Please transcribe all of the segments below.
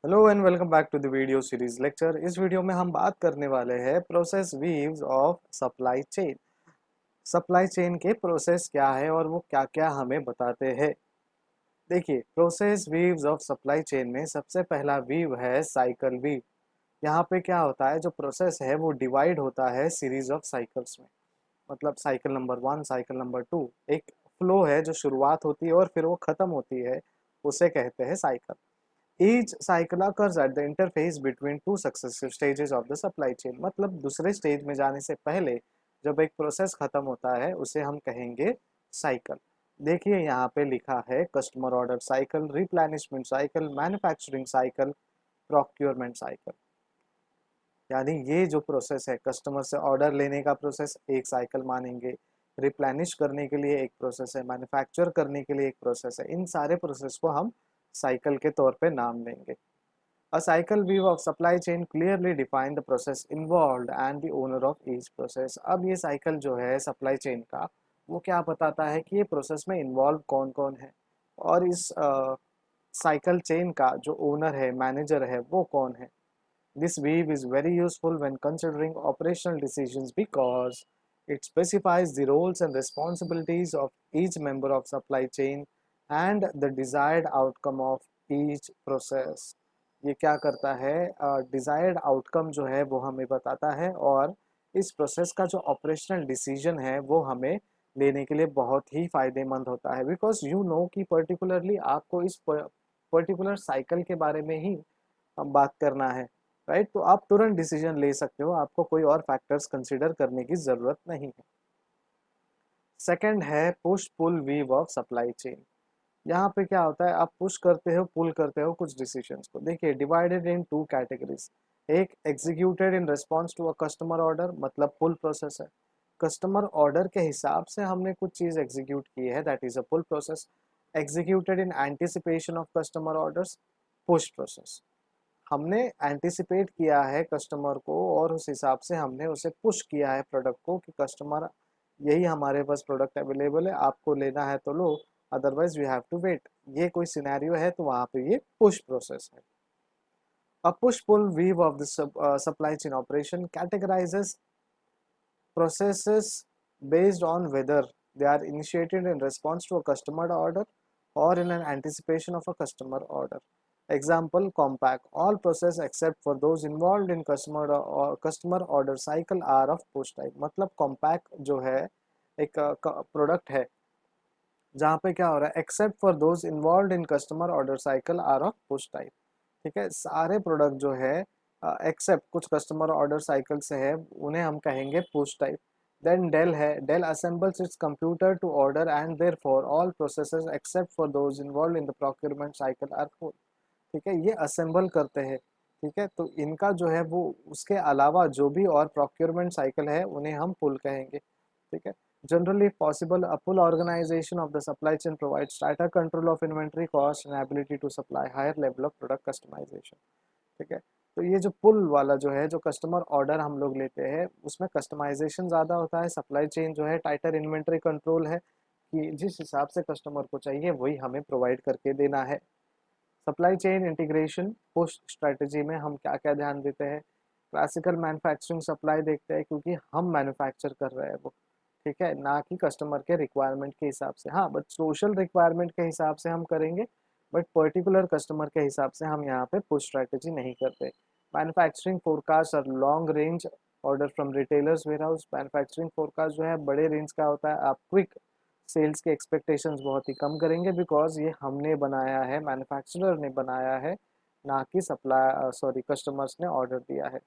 Hello and welcome back to the video series lecture. इस video में हम बात करने वाले हैं process views of supply chain. Supply chain के प्रोसेस क्या है और वो क्या क्या हमें बताते हैं। देखिए, process views of supply chain में सबसे पहला वीव है साइकिल वीव। यहाँ पे क्या होता है, जो प्रोसेस है वो डिवाइड होता है सीरीज ऑफ साइकिल्स में। मतलब साइकिल नंबर 1, साइकिल नंबर 2, एक फ्लो है जो शुरुआत होती है और फिर वो खत्म होती है, उसे कहते हैं cycle. Each cycle occurs at the interface between two successive stages of the supply chain। मतलब दूसरे स्टेज में जाने से पहले जब एक प्रोसेस खत्म होता है उसे हम कहेंगे साइकिल। देखिए यहाँ पे लिखा है customer order cycle, replenishment cycle, manufacturing cycle, procurement cycle. यानी ये जो प्रोसेस है, कस्टमर से ऑर्डर लेने का प्रोसेस एक साइकिल मानेंगे, रिप्लेनिश करने के लिए एक प्रोसेस है, मैन्युफैक्चर करने के लिए एक प्रोसेस है। इन सारे प्रोसेस को हम साइकिल के तौर पे नाम देंगे। A cycle view of supply chain clearly define the process involved and the owner of each process। अब ये साइकिल जो है सप्लाई चेन का, वो क्या बताता है कि ये प्रोसेस में इन्वॉल्व कौन कौन है और इस साइकिल चेन का जो ओनर है, मैनेजर है, वो कौन है। This weave is very useful when considering operational decisions because it specifies the roles and responsibilities of each member of supply chain and the desired outcome of each process। ये क्या करता है, desired outcome जो है वो हमें बताता है और इस प्रोसेस का जो ऑपरेशनल डिसीजन है वो हमें लेने के लिए बहुत ही फायदेमंद होता है। बिकॉज यू नो कि पर्टिकुलरली आपको इस पर्टिकुलर साइकिल के बारे में ही बात करना है, राइट। तो आप तुरंत डिसीजन ले सकते हो, आपको कोई और फैक्टर्स कंसिडर करने की ज़रूरत नहीं है। सेकंड है push pull view of supply chain. यहाँ पे क्या होता है, आप पुश करते हो, पुल करते हो कुछ डिसीजंस को। देखिए, डिवाइडेड इन टू कैटेगरीज। एक executed in response to a customer order, मतलब पुल प्रोसेस है। कस्टमर ऑर्डर के हिसाब से हमने कुछ चीज़ एग्जीक्यूट की है, that is a pull process. Executed in anticipation of customer orders, push process. हमने एंटिसिपेट किया है कस्टमर को और उस हिसाब से हमने उसे पुश किया है प्रोडक्ट को कि कस्टमर, यही हमारे पास प्रोडक्ट अवेलेबल है, आपको लेना है तो लो, otherwise you have to wait. ये कोई सिनेरियो है तो वहाँ पे ये पुश प्रोसेस है। A push-pull weave of the supply chain operation categorizes processes based on whether they are initiated in response to a customer order or in an anticipation of a customer order। Example, compact, all process except for those involved in customer order cycle are of push type। मतलब compact जो है एक product है जहाँ पे क्या हो रहा है, except for those involve in customer order cycle are of push type. ठीक है, सारे प्रोडक्ट जो है एक्सेप्ट कुछ कस्टमर ऑर्डर साइकिल से है उन्हें हम कहेंगे पुश टाइप। देन डेल है, Dell assembles its computer to order and therefore all processes except for those involve in the procurement cycle are pull. ठीक है, ये असेंबल करते हैं। ठीक है, तो इनका जो है वो उसके अलावा जो भी और प्रोक्योरमेंट साइकिल है उन्हें हम पुल कहेंगे। ठीक है, generally if possible a full organization of the supply chain provides tighter control of inventory cost and ability to supply higher level of product customization। ठीक है, तो ये जो पुल वाला जो है, जो कस्टमर ऑर्डर हम लोग लेते हैं उसमें कस्टमाइजेशन ज़्यादा होता है, सप्लाई चेन जो है टाइटर इन्वेंट्री कंट्रोल है कि जिस हिसाब से कस्टमर को चाहिए वही हमें प्रोवाइड करके देना है। Supply chain integration push strategy में हम क्या क्या ध्यान देते हैं, क्लासिकल मैन्युफैक्चरिंग सप्लाई देखते हैं क्योंकि हम मैन्युफैक्चर कर रहे हैं वो, ठीक है, ना कि कस्टमर के रिक्वायरमेंट के हिसाब से। हाँ, बट सोशल रिक्वायरमेंट के हिसाब से हम करेंगे, बट पर्टिकुलर कस्टमर के हिसाब से हम यहाँ पे पुश स्ट्रेटजी नहीं करते। मैन्युफैक्चरिंग फोरकास्ट और long range order from retailers warehouse. Manufacturing forecast जो है बड़े रेंज का होता है, आप क्विक सेल्स के एक्सपेक्टेशंस बहुत ही कम करेंगे बिकॉज ये हमने बनाया है, मैन्युफैक्चरर ने बनाया है, ना कि सप्लाई कस्टमर्स ने ऑर्डर दिया है।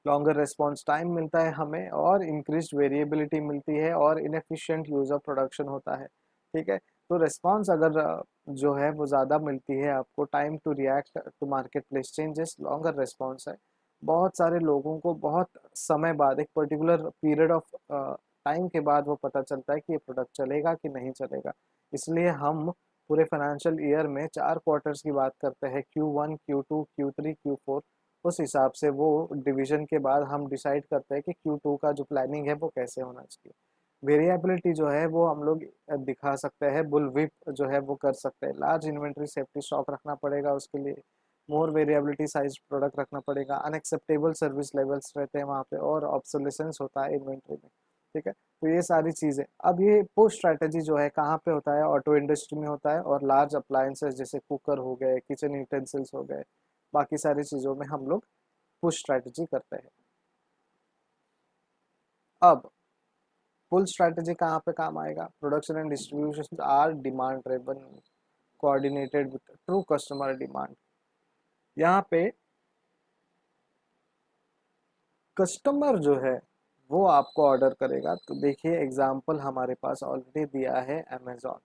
लॉन्गर रिस्पॉन्स टाइम मिलता है हमें और इंक्रीज वेरिएबिलिटी मिलती है और इनएफिशिएंट यूज ऑफ प्रोडक्शन होता है। ठीक है, तो रिस्पॉन्स अगर जो है वो ज़्यादा मिलती है आपको, time to react to marketplace changes longer response है। बहुत सारे लोगों को बहुत समय बाद, एक पर्टिकुलर पीरियड ऑफ टाइम के बाद वो पता चलता है कि ये प्रोडक्ट चलेगा कि नहीं चलेगा। इसलिए हम पूरे फाइनेंशियल ईयर में 4 क्वार्टर्स की बात करते हैं, Q1, Q2, Q3, Q4। उस हिसाब से वो डिवीजन के बाद हम डिसाइड करते हैं कि Q2 का जो प्लानिंग है वो कैसे होना चाहिए। वेरिएबिलिटी जो है वो हम लोग दिखा सकते हैं, बुल विप जो है वो कर सकते हैं। लार्ज इन्वेंट्री सेफ्टी स्टॉक रखना पड़ेगा उसके लिए। मोर वेरिएबिलिटी साइज प्रोडक्ट रखना पड़ेगा, अनएक्सेप्टेबल सर्विस लेवल्स रहते हैं वहाँ पे, और ऑब्सोलेसेंस होता है इन्वेंट्री में। ठीक है, तो ये सारी चीज़ें। अब ये पुश स्ट्रैटेजी जो है कहाँ पे होता है, ऑटो इंडस्ट्री में होता है, और लार्ज अप्लायंसेस जैसे कुकर हो गए, किचन यूटेंसिल्स हो गए, बाकी सारी चीज़ों में हम लोग पुश स्ट्रैटेजी करते हैं। अब पुल स्ट्रैटेजी कहाँ पे काम आएगा, production and distribution are demand driven coordinated with true customer demand. यहाँ पे कस्टमर जो है वो आपको ऑर्डर करेगा, तो देखिए एग्जांपल हमारे पास ऑलरेडी दिया है अमेजोन।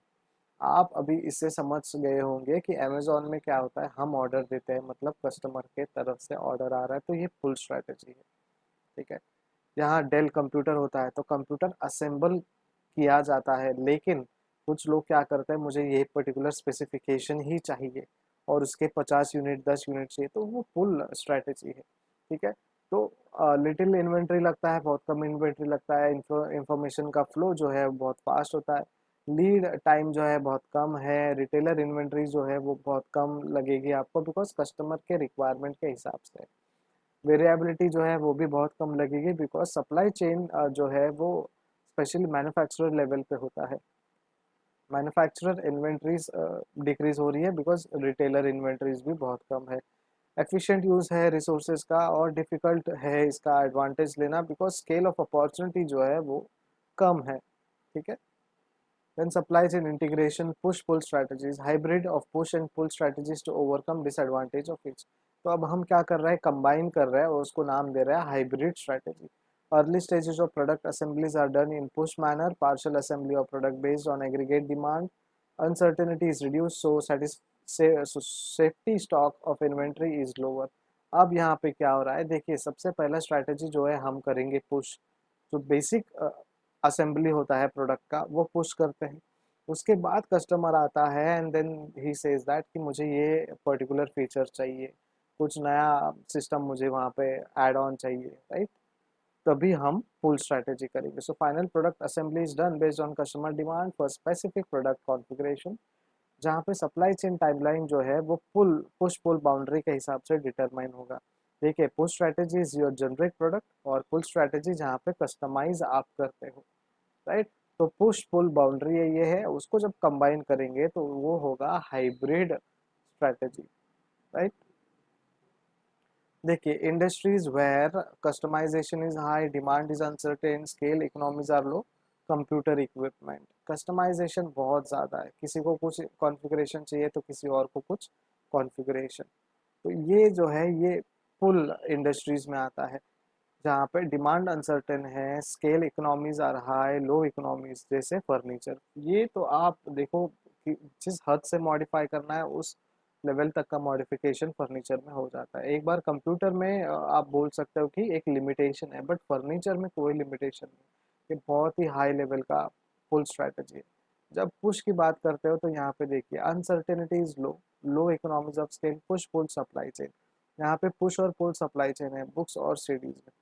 आप अभी इससे समझ गए होंगे कि अमेजोन में क्या होता है, हम ऑर्डर देते हैं, मतलब कस्टमर के तरफ से ऑर्डर आ रहा है, तो ये फुल स्ट्रैटेजी है। ठीक है, यहाँ डेल कंप्यूटर होता है तो कंप्यूटर असेंबल किया जाता है, लेकिन कुछ लोग क्या करते हैं, मुझे ये पर्टिकुलर स्पेसिफिकेशन ही चाहिए और उसके 50 यूनिट 10 यूनिट चाहिए, तो वो फुल स्ट्रैटेजी है। ठीक है, तो लिटिल इन्वेंट्री लगता है, बहुत कम इन्वेंट्री लगता है, इंफॉर्मेशन का फ्लो जो है बहुत फास्ट होता है, लीड टाइम जो है बहुत कम है, रिटेलर इन्वेंट्री जो है वो बहुत कम लगेगी आपको, बिकॉज कस्टमर के रिक्वायरमेंट के हिसाब से। वेरिएबिलिटी जो है वो भी बहुत कम लगेगी, बिकॉज सप्लाई चेन जो है वो स्पेशली मैन्युफैक्चरर लेवल पे होता है। मैन्युफैक्चरर इन्वेंट्रीज डिक्रीज हो रही है बिकॉज रिटेलर इन्वेंट्रीज भी बहुत कम है। एफिशिएंट यूज़ है रिसोर्सेज का, और डिफ़िकल्ट है इसका एडवांटेज लेना, बिकॉज स्केल ऑफ अपॉर्चुनिटी जो है वो कम है। ठीक है, then supply chain integration push pull strategies, hybrid of push and pull strategies to overcome disadvantage of each। तो अब हम क्या कर रहे हैं, कंबाइन कर रहे हैं और उसको नाम दे रहे हैं hybrid strategy. Early stages of product assemblies are done in push manner, partial assembly of product based on aggregate demand, uncertainty is reduced, so safety stock of inventory is lower। अब यहाँ पे क्या हो रहा है, देखिए सबसे पहला स्ट्रैटेजी जो है हम करेंगे पुश। जो बेसिक असेंबली होता है प्रोडक्ट का वो पुश करते हैं, उसके बाद कस्टमर आता है एंड देन ही सेज दैट कि मुझे ये पर्टिकुलर फीचर चाहिए, कुछ नया सिस्टम मुझे वहाँ पे ऐड ऑन चाहिए, राइट। तभी हम फुल स्ट्रैटेजी करेंगे। So final product assembly is done based on customer demand for specific product configuration, जहाँ पे सप्लाई चेन टाइमलाइन जो है वो पुश पुल बाउंड्री के हिसाब से डिटरमाइन होगा। देखिए, push strategy is your generic product, और पुल स्ट्रैटेजी जहाँ पे कस्टमाइज आप करते हो, राइट। तो पुश पुल बाउंड्री ये है, उसको जब कंबाइन करेंगे तो वो होगा हाइब्रिड स्ट्रैटेजी, राइट। देखिए, industries where customization is high, demand is uncertain, scale economies are low, computer equipment customization बहुत ज़्यादा है, किसी को कुछ कॉन्फ़िगरेशन चाहिए तो किसी और को कुछ कॉन्फ़िगरेशन। तो ये जो है ये पुल इंडस्ट्रीज में आता है, जहाँ पे डिमांड अनसर्टेन है, scale economies are high, low economies जैसे फर्नीचर। ये तो आप देखो कि जिस हद से मॉडिफाई करना है उस लेवल तक का मॉडिफिकेशन फर्नीचर में हो जाता है। एक बार कंप्यूटर में आप बोल सकते हो कि एक लिमिटेशन है, बट फर्नीचर में कोई लिमिटेशन नहीं। ये बहुत ही हाई लेवल का फुल स्ट्रैटेजी है। जब पुश की बात करते हो तो यहाँ पे देखिए, uncertainty is low, low economies of scale, push pull supply chain. यहाँ पे पुश और पुल सप्लाई चेन है बुक्स और सीडीज में।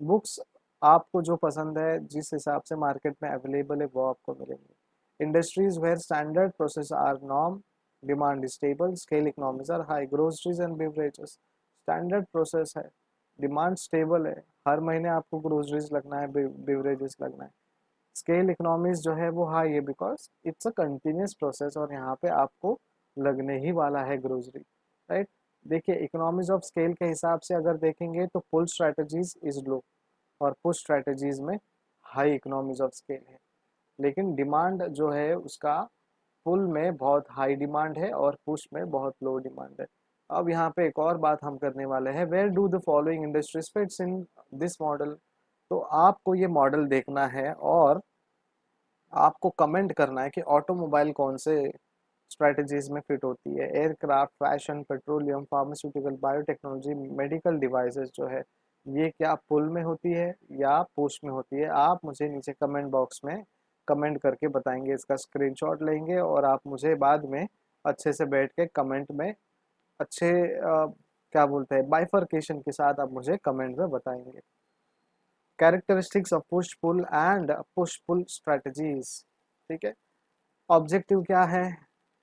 बुक्स आपको जो पसंद है, जिस हिसाब से मार्केट में अवेलेबल है, वो आपको मिलेंगे। Industries where standard process are norm, demand stable, scale economies are high. Groceries and beverages standard process है, डिमांड स्टेबल है, हर महीने आपको ग्रोसरीज लगना है, बेवरेजेस लगना है। स्केल इकोनॉमीज जो है वो हाई है, because it's a continuous process और यहाँ पे आपको लगने ही वाला है ग्रोसरी, राइट। देखिए, इकोनॉमीज ऑफ स्केल के हिसाब से अगर देखेंगे तो पुल स्ट्रैटेजीज इज लो, और पुश स्ट्रैटेजीज में हाई इकोनॉमीज ऑफ स्केल है। लेकिन डिमांड जो है उसका पुल में बहुत हाई डिमांड है और पुश में बहुत लो डिमांड है। अब यहाँ पे एक और बात हम करने वाले हैं, where do the following industries fits in this model. तो आपको ये मॉडल देखना है और आपको कमेंट करना है कि ऑटोमोबाइल कौन से स्ट्रेटजीज में फिट होती है। Aircraft, fashion, petroleum, pharmaceutical, biotechnology, medical devices जो है ये क्या पुल में होती है या पुश में होती है, आप मुझे नीचे कमेंट बॉक्स में कमेंट करके बताएंगे। इसका स्क्रीनशॉट लेंगे और आप मुझे बाद में अच्छे से बैठ के कमेंट में अच्छे क्या बोलते हैं बाइफर्केशन के साथ आप मुझे कमेंट में बताएंगे। Characteristics of push pull and push pull strategies. ठीक है, ऑब्जेक्टिव क्या है,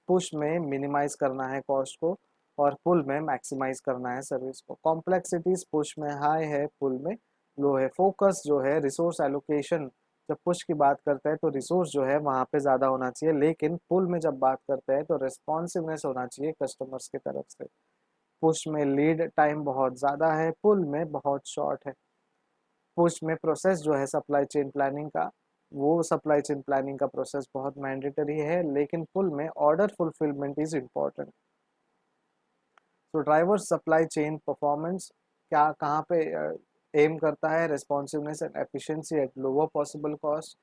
पुश में मिनिमाइज करना है कॉस्ट को, और पुल में मैक्सिमाइज करना है सर्विस को। कॉम्प्लेक्सिटीज पुश में हाई है, पुल में लो है। फोकस जो है रिसोर्स एलोकेशन, जब पुश की बात करते हैं तो रिसोर्स जो है वहाँ पे ज़्यादा होना चाहिए, लेकिन पुल में जब बात करते हैं तो रिस्पॉन्सिवनेस होना चाहिए कस्टमर्स की तरफ से। पुश में लीड टाइम बहुत ज़्यादा है, पुल में बहुत शॉर्ट है। पुश में प्रोसेस जो है सप्लाई चेन प्लानिंग का, वो सप्लाई चेन प्लानिंग का प्रोसेस बहुत मैंडेटरी है, लेकिन पुल में ऑर्डर फुलफिलमेंट इज इम्पॉर्टेंट। तो ड्राइवर सप्लाई चेन परफॉर्मेंस क्या कहाँ पे एम करता है? Responsiveness and efficiency at lower possible cost.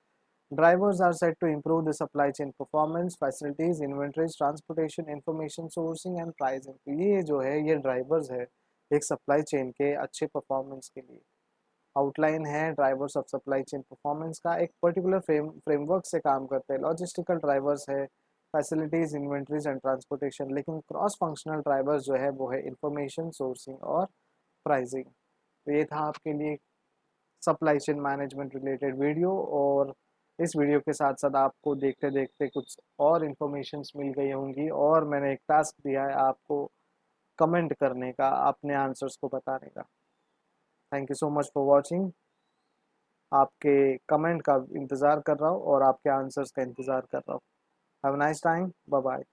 Drivers are set to improve the supply chain performance, facilities, inventories, transportation, information sourcing and pricing। तो ये जो है ये ड्राइवर्स है एक सप्लाई चेन के अच्छे परफॉर्मेंस के लिए। आउटलाइन है drivers of supply chain performance का, एक पर्टिकुलर फ्रेमवर्क से काम करते हैं। लॉजिस्टिकल ड्राइवर्स है फैसिलिटीज, इन्वेंट्रीज एंड ट्रांसपोर्टेशन, लेकिन क्रॉस फंक्शनल ड्राइवर्स जो है वो है इंफॉर्मेशन सोर्सिंग और प्राइसिंग। तो ये था आपके लिए supply chain management related video, और इस वीडियो के साथ साथ आपको देखते देखते कुछ और इन्फॉर्मेशंस मिल गई होंगी, और मैंने एक टास्क दिया है आपको कमेंट करने का, अपने आंसर्स को बताने का। Thank you so much for watching. आपके कमेंट का इंतज़ार कर रहा हूँ और आपके आंसर्स का इंतज़ार कर रहा हूँ। Have a nice time, bye bye.